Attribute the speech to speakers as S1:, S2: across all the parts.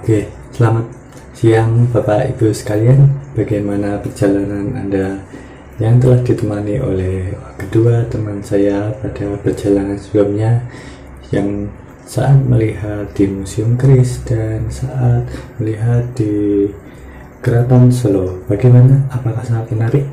S1: Oke, selamat siang Bapak Ibu sekalian. Bagaimana perjalanan Anda yang telah ditemani oleh kedua teman saya pada perjalanan sebelumnya, yang saat melihat di Museum Keris dan saat melihat di Keraton Solo? Bagaimana? Apakah sangat menarik?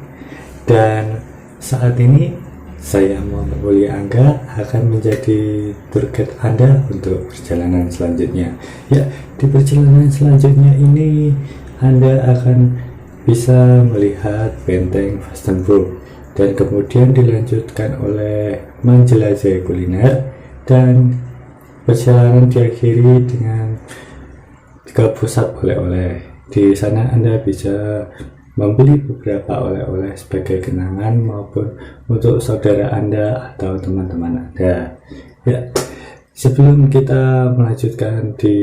S1: Dan saat ini saya Muhammad Mulia Angga akan menjadi tour guide Anda untuk perjalanan selanjutnya. Ya, di perjalanan selanjutnya ini Anda akan bisa melihat Benteng Vastenburg dan kemudian dilanjutkan oleh menjelajahi kuliner, dan perjalanan diakhiri dengan ke pusat oleh-oleh. Di sana Anda bisa membeli beberapa oleh-oleh sebagai kenangan maupun untuk saudara Anda atau teman-teman Anda. Ya, sebelum kita melanjutkan di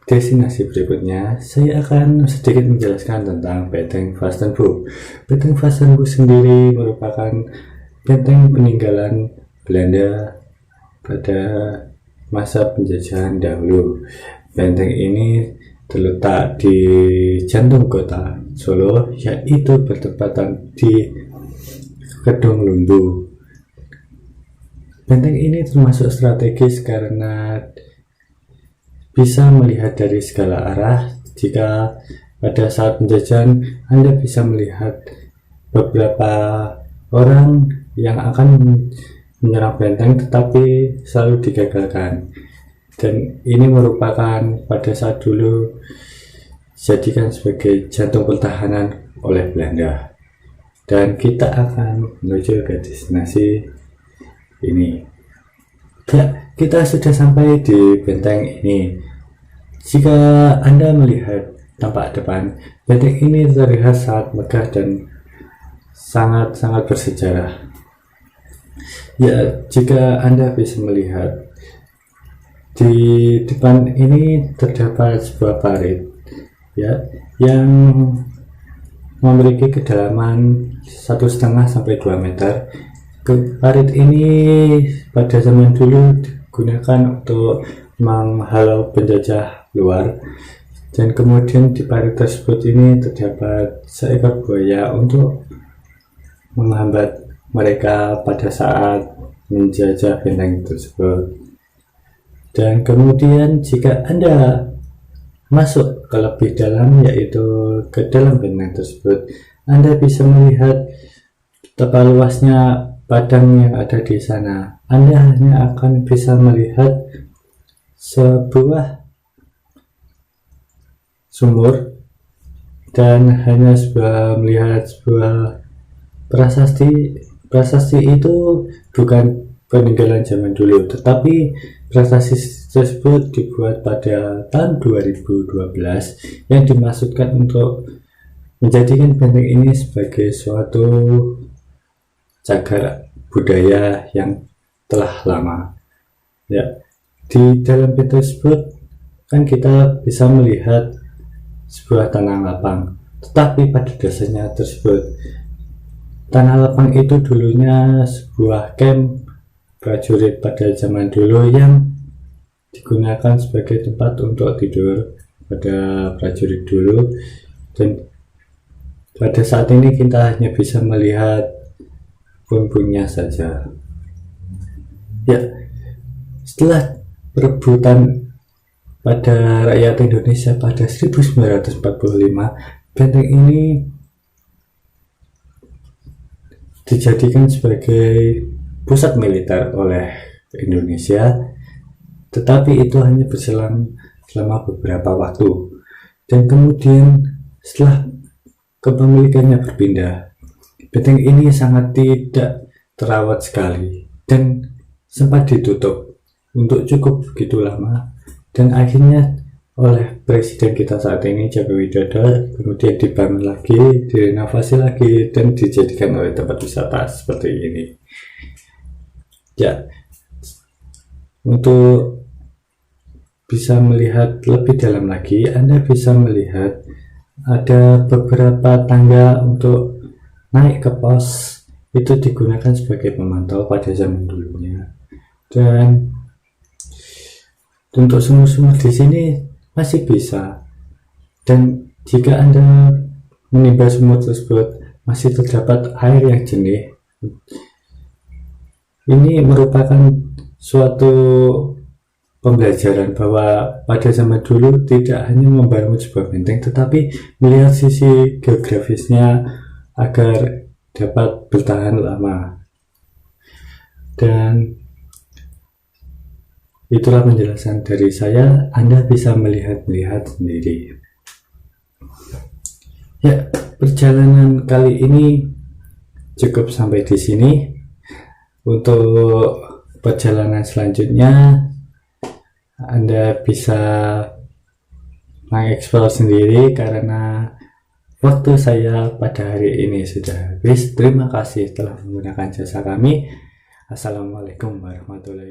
S1: destinasi berikutnya, saya akan sedikit menjelaskan tentang Benteng Vastenburg. Benteng Vastenburg sendiri merupakan benteng peninggalan Belanda pada masa penjajahan dahulu. Benteng ini terletak di jantung kota Solo, yaitu bertepatan di Kedung Lumbu. Benteng ini termasuk strategis karena bisa melihat dari segala arah. Jika pada saat penjajahan Anda bisa melihat beberapa orang yang akan menyerang benteng tetapi selalu digagalkan, dan ini merupakan pada saat dulu dijadikan sebagai jantung pertahanan oleh Belanda. Dan kita akan menuju ke destinasi ini. Ya, kita sudah sampai di benteng ini. Jika Anda melihat tampak depan, benteng ini terlihat sangat megah dan sangat-sangat bersejarah. Ya, jika Anda bisa melihat di depan ini terdapat sebuah parit, ya, yang memiliki kedalaman 1,5 sampai 2 meter. Parit ini pada zaman dulu digunakan untuk menghalau penjajah luar, dan kemudian di parit tersebut ini terdapat seekor buaya untuk menghambat mereka pada saat menjajah benteng tersebut. Dan kemudian jika Anda masuk ke lebih dalam, yaitu ke dalam benteng tersebut, Anda bisa melihat betapa luasnya padang yang ada di sana. Anda hanya akan bisa melihat sebuah sumur dan hanya melihat sebuah prasasti. Prasasti itu bukan peninggalan zaman dulu, tetapi prasasti tersebut dibuat pada tahun 2012 yang dimaksudkan untuk menjadikan benteng ini sebagai suatu cagar budaya yang telah lama. Ya, di dalam benteng tersebut kan kita bisa melihat sebuah tanah lapang, tetapi pada dasarnya tersebut tanah lapang itu dulunya sebuah camp prajurit pada zaman dulu yang digunakan sebagai tempat untuk tidur pada prajurit dulu. Dan pada saat ini kita hanya bisa melihat puing-puingnya saja. Ya, setelah perebutan pada rakyat Indonesia pada 1945, benteng ini dijadikan sebagai pusat militer oleh Indonesia, tetapi itu hanya berselang selama beberapa waktu, dan kemudian setelah kepemilikannya berpindah, benteng ini sangat tidak terawat sekali dan sempat ditutup untuk cukup begitu lama, dan akhirnya oleh presiden kita saat ini, Joko Widodo, kemudian dibangun lagi, direnovasi lagi, dan dijadikan oleh tempat wisata seperti ini. Ya, untuk bisa melihat lebih dalam lagi, Anda bisa melihat ada beberapa tangga untuk naik ke pos. Itu digunakan sebagai pemantau pada zaman dulunya, dan untuk sumur-sumur di sini masih bisa. Dan jika Anda menimba sumur tersebut masih terdapat air yang jernih, ini merupakan suatu pembelajaran bahwa pada zaman dulu tidak hanya membangun sebuah benteng, tetapi melihat sisi geografisnya agar dapat bertahan lama. Dan itulah penjelasan dari saya. Anda bisa melihat sendiri. Ya, perjalanan kali ini cukup sampai di sini. Untuk perjalanan selanjutnya Anda bisa mengeksplor sendiri karena waktu saya pada hari ini sudah habis. Terima kasih telah menggunakan jasa kami. Assalamualaikum warahmatullahi wabarakatuh.